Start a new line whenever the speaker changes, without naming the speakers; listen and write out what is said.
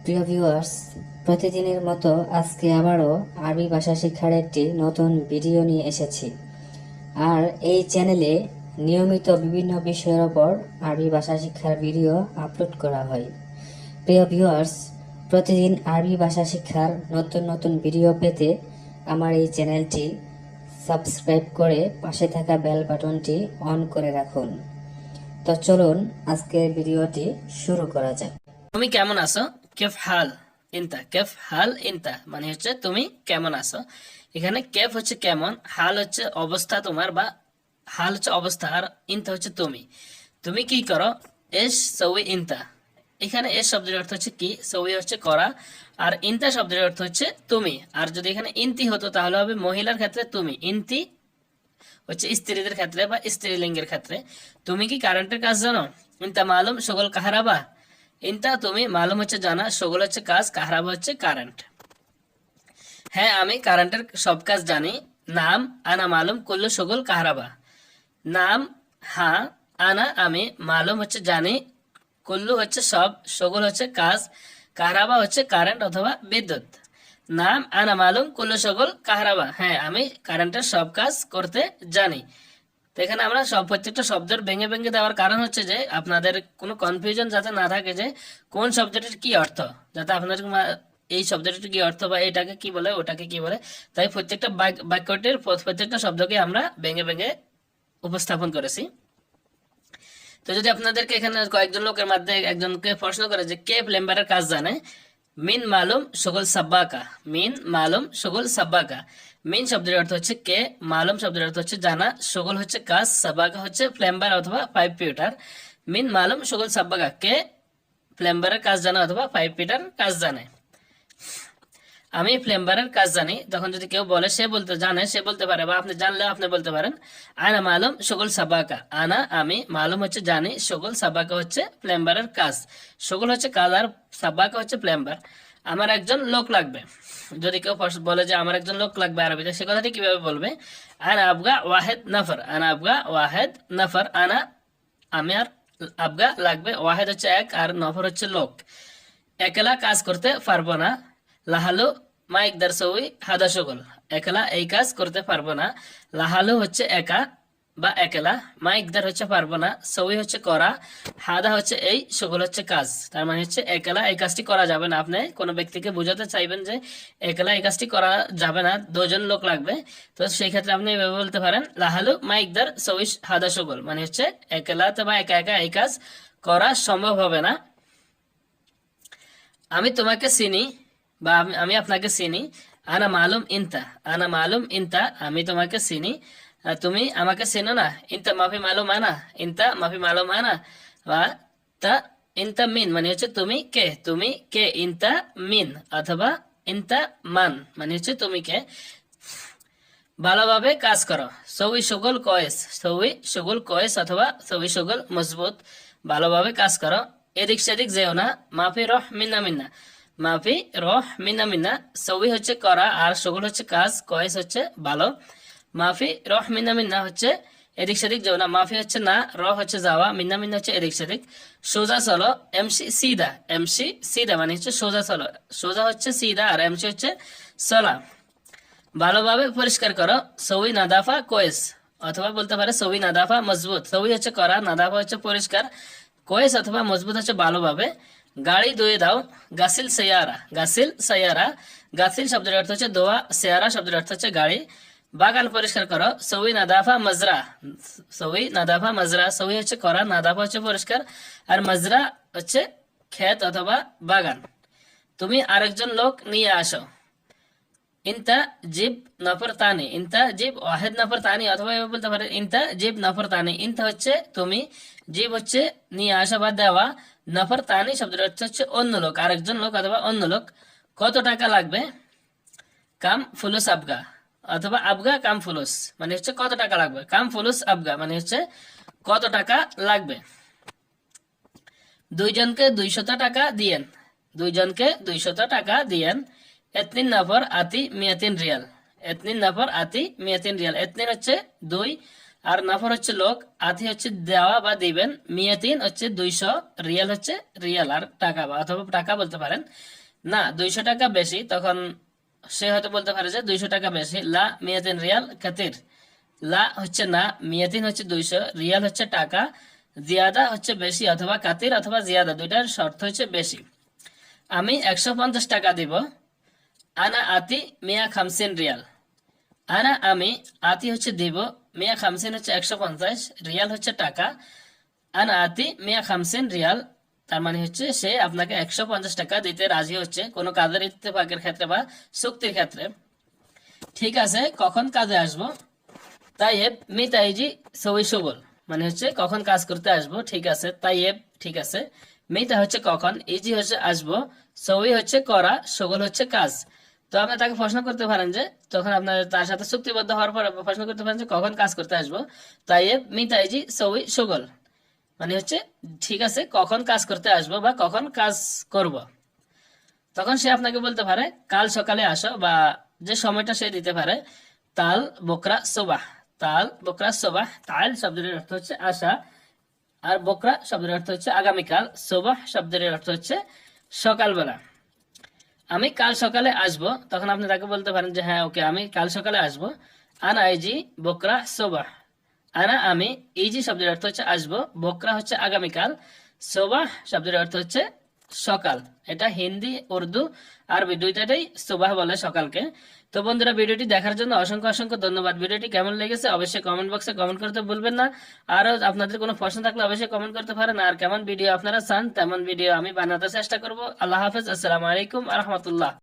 প্রিয় ভিউয়ার্স, প্রতিদিনের মতো আজকে আবারও আরবি ভাষা শিক্ষার একটি নতুন ভিডিও নিয়ে এসেছি। আর এই চ্যানেলে নিয়মিত বিভিন্ন বিষয়ের ওপর আরবি ভাষা শিক্ষার ভিডিও আপলোড করা হয়। প্রিয় ভিউয়ার্স, প্রতিদিন আরবি ভাষা শিক্ষার নতুন নতুন ভিডিও পেতে আমার এই চ্যানেলটি সাবস্ক্রাইব করে পাশে থাকা বেল বাটনটি অন করে রাখুন। তো চলুন আজকের ভিডিওটি শুরু করা যাক।
তুমি কেমন আছো? কেফ হাল ইনতা, কেফ হাল ইনতা মানে হচ্ছে তুমি কেমন আছো। এখানে কেফ হচ্ছে কেমন, হাল হচ্ছে অবস্থা তোমার, বা হাল হচ্ছে অবস্থা, আর ইনতা হচ্ছে তুমি। তুমি কি করো? এস সউই ইনতা। এখানে এস শব্দের অর্থ হচ্ছে কি, সউই হচ্ছে করা, আর ইনতা শব্দের অর্থ হচ্ছে তুমি। আর যদি এখানে ইনতি হতো তাহলে হবে মহিলার ক্ষেত্রে তুমি, ইনতি হচ্ছে স্ত্রীদের ক্ষেত্রে বা স্ত্রীলিঙ্গের ক্ষেত্রে। তুমি কি কারেন্টের কাজ জানো? ইনতা মালুম শগল কাহারাবা। ইনতা তুমি, মালুম হচ্ছে জানা, শগল হচ্ছে কাজ, কাহারাবা হচ্ছে কারেন্ট। হ্যাঁ, আমি কারেন্টের সব কাজ জানি। নাম আনা মালুম কুল্লু শগল কাহারাবা। নাম হ্যাঁ, আনা আমি, মালুম হচ্ছে জানি, কুল্লু হচ্ছে সব, শগল হচ্ছে কাজ, কাহারাবা হচ্ছে কারেন্ট অথবা বিদ্যুৎ। নাম আনা মালুম কুল্লু শগল কাহারাবা, হ্যাঁ আমি কারেন্টের সব কাজ করতে জানি। তো এখানে আমরা প্রত্যেকটা শব্দের ভেঙে ভেঙে দেওয়ার কারণ হচ্ছে যে আপনাদের কোনো কনফিউশন যাতে না থাকে যে কোন শব্দটির কি অর্থ, যাতে আপনাদের এই শব্দটির কি অর্থ বা এটাকে কি বলে ওটাকে কি বলে। তাই প্রত্যেকটা বাক্যটির প্রত্যেকটা শব্দকে আমরা ভেঙে ভেঙে উপস্থাপন করেছি। তো যদি আপনাদেরকে এখানে কয়েকজন লোকের মধ্যে একজনকে প্রশ্ন করে যে কে প্লেম্বারের কাজ জানে, মিন মালুম শগল সাব্বাকা। মিন মালুম শগল সাব্বাকা। মিন শব্দের অর্থ হচ্ছে কে, মালুম শব্দের অর্থ হচ্ছে জানা, শগল হচ্ছে কাজ, সাব্বাকা হচ্ছে প্লেম্বার অথবা পাইপ ফিটার। মিন মালুম শগল সাব্বাকা, কে প্লেম্বারের কাজ জানে অথবা পাইপ ফিটার কাজ জানে। আমি প্লেম্বারের কাজ জানি, তখন যদি কেউ বলে সে বলতে জানে, সে বলতে পারে, বা আপনি জানলে আপনি বলতে পারেন আনা মালুম শগল সাবাকা। আনা আমি, মালুম হচ্ছে জানি, শগল সাবাকা হচ্ছে প্লেম্বারের কাজ। শগল হচ্ছে কাজ আর সাবাকা হচ্ছে প্লেম্বার। আমার একজন লোক লাগবে। যদি কেউ বলে যে আমার একজন লোক লাগবে আরবিতে, সে কথাটি কিভাবে বলবে? আনা আবগা ওয়াহেদ নফর। আনা আবগা ওয়াহেদ নফর। আনা আমি, আর আবগা লাগবে, ওয়াহেদ হচ্ছে এক, আর নফর হচ্ছে লোক। একলা কাজ করতে পারবো না। লাহালু মা একদার সউই হাদা শগল। একলা এই কাজ করতে পারবো না। লাহালু হচ্ছে একা বা একলা, মা একদার হচ্ছে পারবো না, সউই হচ্ছে করা, হাদা হচ্ছে এই, শগল হচ্ছে কাজ। তার মানে হচ্ছে একলা এই কাজটি করা যাবে না। আপনি কোনো ব্যক্তিকে বোঝাতে চাইবেন যে একলা এই কাজটি করা যাবে না, দুজন লোক লাগবে, তো সেই ক্ষেত্রে আপনি এভাবে বলতে পারেন লাহালু মা একদার সউই হাদা শগল, মানে হচ্ছে একলাতে বা একা একা এই কাজ করা সম্ভব হবে না। আমি তোমাকে চিনি বা আমি আপনাকে চিনি। আনা মালুম ইনতা। আনা মালুম ইনতা, আমি তোমাকে চিনি, তুমি আমাকে চেনো না। ইনতা মাফি মালুম আনা। ইনতা মাফি মালুম আনা। বা তা ইনতা মিন মানে হচ্ছে তুমি কে। তুমি কে, ইনতা মিন অথবা ইনতা মান মানে হচ্ছে তুমি কে। ভালোভাবে কাজ করো। সউই শগল কয়েস। সউই শগল কয়েস অথবা সউই শগল মজবুত। ভালোভাবে কাজ করো। এদিক সেদিক যেও না। মাফি রহ মিন্না মিন্না। মাফি রহ মিন্না মিন্না। সউই হচ্ছে করা আর শগল হচ্ছে কাজ, কয়েস হচ্ছে ভালো। মাফি রহ মিন্না মিন্না হচ্ছে এদিক সেদিক যেও না। মাফি হচ্ছে না, রহ হচ্ছে যাওয়া, মিন্না মিন্না হচ্ছে এদিক সেদিক। সোজা চলো। এমসি সিদা। এমসি সিদা মানে হচ্ছে সোজা চলো। সোজা হচ্ছে সিদা আর এমসি হচ্ছে চলা। ভালোভাবে পরিষ্কার করো। সউই নাদাফা কোয়েস, অথবা বলতে পারে সউই নাদাফা মজবুত। সউই হচ্ছে করা, নাদাফা হচ্ছে পরিষ্কার, কোয়েস অথবা মজবুত হচ্ছে ভালোভাবে। গাড়ি ধুয়ে দাও। গাসিল সাইয়ারা। গাসিল সাইয়ারা। গাসিল শব্দের অর্থ হচ্ছে ধোয়া, সাইয়ারা শব্দের অর্থ হচ্ছে গাড়ি। বাগান পরিষ্কার করো। সউই নাদাফা মজরা। সউই নাদাফা মজরা। সউই হচ্ছে করা, নাদাফা হচ্ছে পরিষ্কার, আর মজরা হচ্ছে ক্ষেত অথবা বাগান। তুমি আরেকজন লোক নিয়ে আসো। ইনতা জিব নফর তানি। ইনতা জিব ওয়াহেদ নফর তানি, অথবা এভাবে বলতে পারে ইনতা জিব নফর তানি। ইনতা হচ্ছে তুমি, জিব হচ্ছে নিয়ে আসা বা দেওয়া, নফর তানি শব্দের অর্থ হচ্ছে অন্য লোক, আরেকজন লোক অথবা অন্য লোক। কত টাকা লাগবে? কাম ফুলুস আবগা, অথবা আবগা কাম ফুলুস মানে হচ্ছে কত টাকা লাগবে। কাম ফুলুস আবগা মানে হচ্ছে কত টাকা লাগবে। দুইজনকে 200 টাকা দিয়েন। দুইজনকে 200 টাকা দিয়েন। এতনিন নফর আতি মিয়াতিন রিয়াল। এতনিন নফর আতি মিয়াতিন রিয়াল। এতনিন হচ্ছে দুই আর নাফর হচ্ছে লোক, আতি হচ্ছে দেওয়া বা দিবেন, মিয়াতিন হচ্ছে 200, রিয়াল হচ্ছে রিয়াল আর টাকা বা অথবা টাকা বলতে পারেন। না 200 টাকা বেশি, তখন সে হয়তো বলতে পারে যে 200 টাকা বেশি। লা মিয়াতিন রিয়াল কাতির, লা হচ্ছে না, মিয়াতিন হচ্ছে 200, রিয়াল হচ্ছে টাকা, জিয়াদা হচ্ছে বেশি অথবা কাতির অথবা জিয়াদা, দুইটার শর্ত হচ্ছে বেশি। আমি 150 টাকা দিব। আনা আতি মিয়া খামসিন রিয়াল, আনা আমি, আতি হচ্ছে দিব, মিয়া খামসিন হচ্ছে 150, রিয়াল হচ্ছে টাকা। আনা আতি মিয়া খামসিন রিয়াল, তার মানে হচ্ছে সে আপনাকে 150 টাকা দিতে রাজি হচ্ছে কোনো কাজের ইত্তেফাকের ক্ষেত্রে বা চুক্তির ক্ষেত্রে। ঠিক আছে, কখন কাজে আসবো? তাইয়েব মি তাইজি সই সুগল, মানে হচ্ছে কখন কাজ করতে আসবো। ঠিক আছে, তাইয়েব ঠিক আছে, মিটা হচ্ছে কখন, ইজি হচ্ছে আসবো, সই হচ্ছে করা, সুগল হচ্ছে কাজ। তো আপনি তাকে প্রশ্ন করতে পারেন যে, তখন আপনার তার সাথে চুক্তিবদ্ধ হওয়ার পরে প্রশ্ন করতে পারেন যে কখন কাজ করতে আসবো। তাইয়েব মি তাইজি সই সুগল, মানে হচ্ছে ঠিক আছে কখন কাজ করতে আসবো বা কখন কাজ করব। তখন সে আপনাকে বলতে পারে কাল সকালে আসো, বা যে সময়টা সে দিতে পারে। তাল বকরা সোবাহ, তাল বকরা সোবাহ, তাল শব্দের অর্থ হচ্ছে আসা, আর বকরা শব্দের অর্থ হচ্ছে আগামীকাল, সোবাহ শব্দের অর্থ হচ্ছে সকালবেলা। আমি কাল সকালে আসব, তখন আপনি তাকে বলতে পারেন যে হ্যাঁ ওকে আমি কাল সকালে আসব। আনা ইজি বকরা সোবাহ, আনা আমি, ইজি শব্দের অর্থ হচ্ছে আসবো, বকরা হচ্ছে আগামীকাল, সোবাহ শব্দের অর্থ হচ্ছে সকাল। এটা হিন্দি, উর্দু, আরবি দুইটাতেই সুবাহ বলে সকালকে। তো বন্ধুরা, ভিডিওটি দেখার জন্য অসংখ্য অসংখ্য ধন্যবাদ। ভিডিওটি কেমন লেগেছে অবশ্যই কমেন্ট বক্সে কমেন্ট করতে ভুলবেন না। আরো আপনাদের কোনো প্রশ্ন থাকলে অবশ্যই কমেন্ট করতে পারেন। আর কেমন ভিডিও আপনারা চান তেমন ভিডিও আমি বানাতে চেষ্টা করব। আল্লাহ হাফেজ, আসসালামু আলাইকুম আ রহমতুল্লাহ।